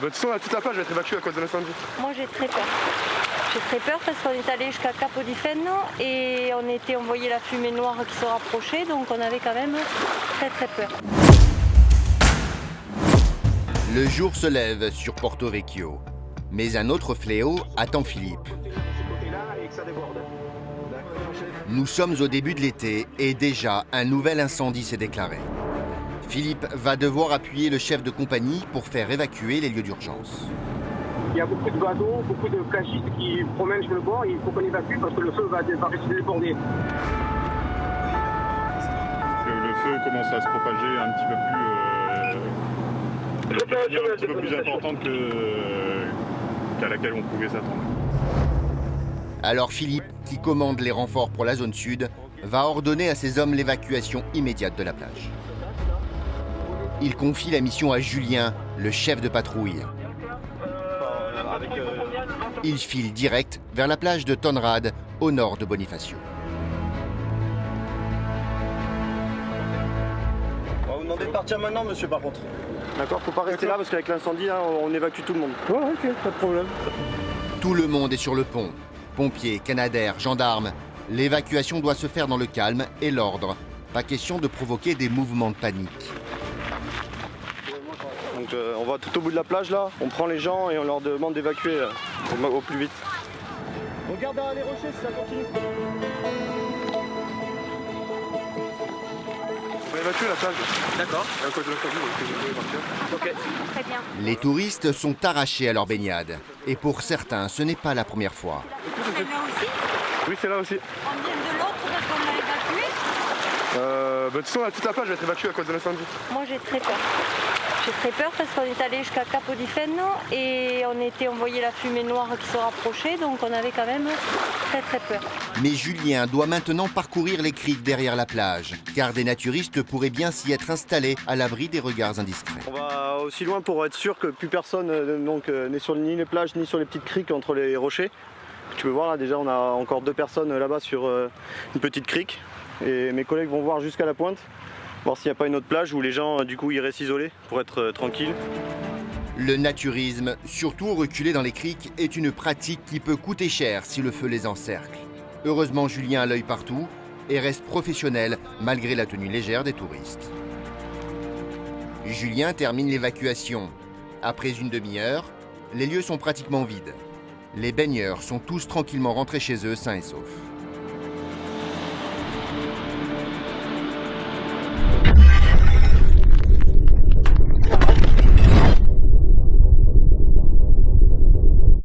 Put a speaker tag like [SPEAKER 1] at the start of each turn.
[SPEAKER 1] De toute façon, toute la plage va être évacuée à cause de l'incendie.
[SPEAKER 2] Moi j'ai très peur. J'ai très peur parce qu'on est allé jusqu'à Capodifeno et on voyait la fumée noire qui se rapprochait, donc on avait quand même très peur.
[SPEAKER 3] Le jour se lève sur Porto Vecchio. Mais un autre fléau attend Philippe. Nous sommes au début de l'été et déjà un nouvel incendie s'est déclaré. Philippe va devoir appuyer le chef de compagnie pour faire évacuer les lieux d'urgence.
[SPEAKER 4] Il y a beaucoup de bateaux, beaucoup de cagistes qui promènent sur le bord et il faut qu'on évacue parce que le feu va rester déborder.
[SPEAKER 5] Le feu commence à se propager un petit peu plus importante qu'à laquelle on pouvait s'attendre.
[SPEAKER 3] Alors Philippe, qui commande les renforts pour la zone sud, va ordonner à ses hommes l'évacuation immédiate de la plage. Il confie la mission à Julien, le chef de patrouille. Il file direct vers la plage de Tonrad, au nord de Bonifacio.
[SPEAKER 6] On va vous demander de partir maintenant, monsieur, par contre. D'accord, faut pas rester là parce qu'avec l'incendie, hein, on évacue tout le monde.
[SPEAKER 1] Ouais, ok, pas de problème.
[SPEAKER 3] Tout le monde est sur le pont. Pompiers, canadaires, gendarmes. L'évacuation doit se faire dans le calme et l'ordre. Pas question de provoquer des mouvements de panique.
[SPEAKER 6] Donc on va tout au bout de la plage là, on prend les gens et on leur demande d'évacuer au plus vite. On garde les rochers si ça continue.
[SPEAKER 1] On va évacuer la plage.
[SPEAKER 4] D'accord.
[SPEAKER 1] À cause de l'incendie, donc
[SPEAKER 4] Ok.
[SPEAKER 2] Très bien.
[SPEAKER 3] Les touristes sont arrachés à leur baignade. Et pour certains, ce n'est pas la première fois.
[SPEAKER 2] C'est là aussi.
[SPEAKER 1] Oui, c'est là aussi.
[SPEAKER 2] On vient de l'autre parce qu'on l'a évacué.
[SPEAKER 1] De toute façon, toute la plage va être évacuée à cause de l'incendie.
[SPEAKER 2] Moi j'ai très peur. J'ai très peur parce qu'on est allé jusqu'à Capodifeno et on voyait la fumée noire qui se rapprochait, donc on avait quand même très peur.
[SPEAKER 3] Mais Julien doit maintenant parcourir les criques derrière la plage, car des naturistes pourraient bien s'y être installés à l'abri des regards indiscrets.
[SPEAKER 6] On va aussi loin pour être sûr que plus personne n'est sur ni les plages ni sur les petites criques entre les rochers. Tu peux voir là déjà on a encore 2 personnes là-bas sur une petite crique et mes collègues vont voir jusqu'à la pointe. Voir s'il n'y a pas une autre plage où les gens du coup iraient s'isoler pour être tranquilles.
[SPEAKER 3] Le naturisme, surtout reculé dans les criques, est une pratique qui peut coûter cher si le feu les encercle. Heureusement, Julien a l'œil partout et reste professionnel malgré la tenue légère des touristes. Julien termine l'évacuation. Après une demi-heure, les lieux sont pratiquement vides. Les baigneurs sont tous tranquillement rentrés chez eux sains et saufs.